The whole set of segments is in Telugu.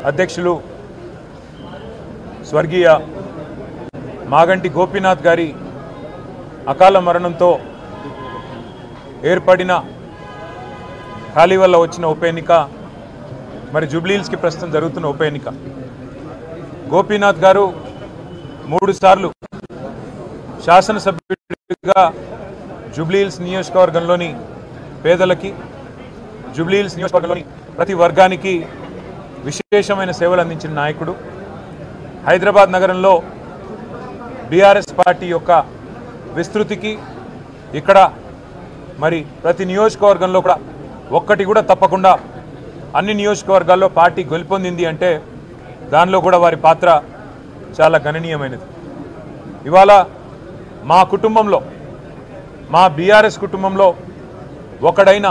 అధ్యక్షులు స్వర్గీయ మాగంటి గోపీనాథ్ గారి అకాల మరణంతో ఏర్పడిన ఖాళీ వల్ల వచ్చిన ఉప ఎన్నిక మరి జూబ్లీహిల్స్కి ప్రస్తుతం జరుగుతున్న ఉప ఎన్నిక. గోపీనాథ్ గారు 3 సార్లు శాసనసభ్యుడిగా జూబ్లీహిల్స్ నియోజకవర్గంలోని పేదలకి, జూబ్లీహిల్స్ నియోజకవర్గంలోని ప్రతి వర్గానికి విశేషమైన సేవలు అందించిన నాయకుడు. హైదరాబాద్ నగరంలో బీఆర్ఎస్ పార్టీ యొక్క విస్తృతికి ఇక్కడ మరి ప్రతి నియోజకవర్గంలో కూడా ఒక్కటి కూడా తప్పకుండా అన్ని నియోజకవర్గాల్లో పార్టీ గెలుపొందింది అంటే దానిలో కూడా వారి పాత్ర చాలా గణనీయమైనది. ఇవాళ మా కుటుంబంలో, మా బీఆర్ఎస్ కుటుంబంలో ఒకడైన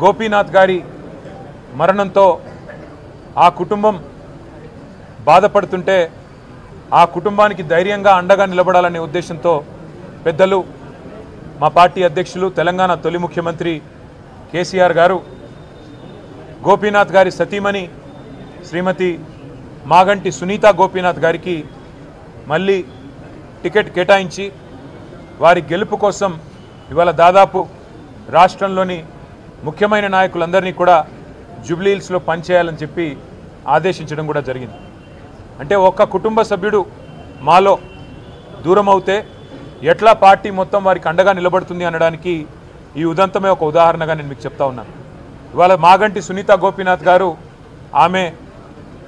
గోపీనాథ్ గారి మరణంతో ఆ కుటుంబం బాధపడుతుంటే ఆ కుటుంబానికి ధైర్యంగా అండగా నిలబడాలనే ఉద్దేశంతో పెద్దలు మా పార్టీ అధ్యక్షులు, తెలంగాణ తొలి ముఖ్యమంత్రి కేసీఆర్ గారు గోపీనాథ్ గారి సతీమణి శ్రీమతి మాగంటి సునీత గోపీనాథ్ గారికి మళ్ళీ టికెట్ కేటాయించి వారి గెలుపు కోసం ఇవాళ దాదాపు రాష్ట్రంలోని ముఖ్యమైన నాయకులందరినీ కూడా జూబ్లీహిల్స్లో పనిచేయాలని చెప్పి ఆదేశించడం కూడా జరిగింది. అంటే ఒక్క కుటుంబ సభ్యుడు మాలో దూరం అవుతే ఎట్లా పార్టీ మొత్తం వారికి అండగా నిలబడుతుంది అనడానికి ఈ ఉదంతమే ఒక ఉదాహరణగా నేను మీకు చెప్తా ఉన్నాను. ఇవాళ మాగంటి సునీత గోపీనాథ్ గారు ఆమె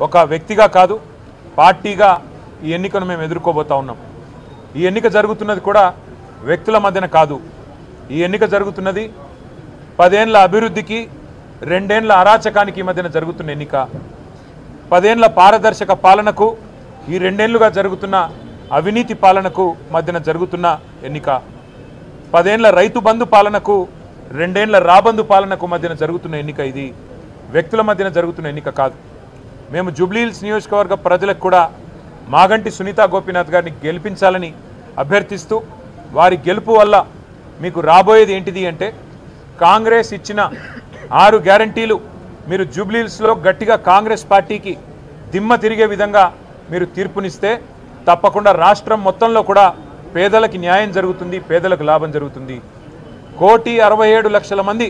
ఒక వ్యక్తిగా కాదు, పార్టీగా ఈ ఎన్నికను మేము ఎదుర్కోబోతా ఉన్నాం. ఈ ఎన్నిక జరుగుతున్నది కూడా వ్యక్తుల మధ్యన కాదు. ఈ ఎన్నిక జరుగుతున్నది 10 ఏళ్ల అభివృద్ధికి 2 ఏళ్ల అరాచకానికి మధ్యన జరుగుతున్న ఎన్నిక. 10 ఏళ్ల పారదర్శక పాలనకు ఈ 2 ఏళ్లుగా జరుగుతున్న అవినీతి పాలనకు మధ్యన జరుగుతున్న ఎన్నిక. 10 ఏళ్ల రైతు బంధు పాలనకు 2 ఏళ్ల రాబందు పాలనకు మధ్యన జరుగుతున్న ఎన్నిక. ఇది వ్యక్తుల మధ్యన జరుగుతున్న ఎన్నిక కాదు. మేము జూబ్లీహిల్స్ నియోజకవర్గ ప్రజలకు కూడా మాగంటి సునీత గోపీనాథ్ గారిని గెలిపించాలని అభ్యర్థిస్తూ వారి గెలుపు వల్ల మీకు రాబోయేది ఏంటిది అంటే కాంగ్రెస్ ఇచ్చిన 6 గ్యారంటీలు మీరు జూబ్లీహిల్స్లో గట్టిగా కాంగ్రెస్ పార్టీకి దిమ్మ తిరిగే విధంగా మీరు తీర్పునిస్తే తప్పకుండా రాష్ట్రం మొత్తంలో కూడా పేదలకి న్యాయం జరుగుతుంది, పేదలకు లాభం జరుగుతుంది. 1,67,00,000 మంది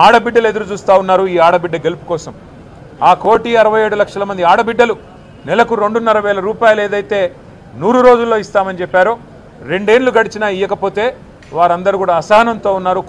ఆడబిడ్డలు ఎదురు చూస్తూ ఉన్నారు ఈ ఆడబిడ్డ గెలుపు కోసం. ఆ 1,67,00,000 మంది ఆడబిడ్డలు నెలకు 2,500 రూపాయలు ఏదైతే 100 రోజుల్లో ఇస్తామని చెప్పారో 2 ఏళ్లు గడిచినా ఇవ్వకపోతే వారందరూ కూడా అసహనంతో ఉన్నారు.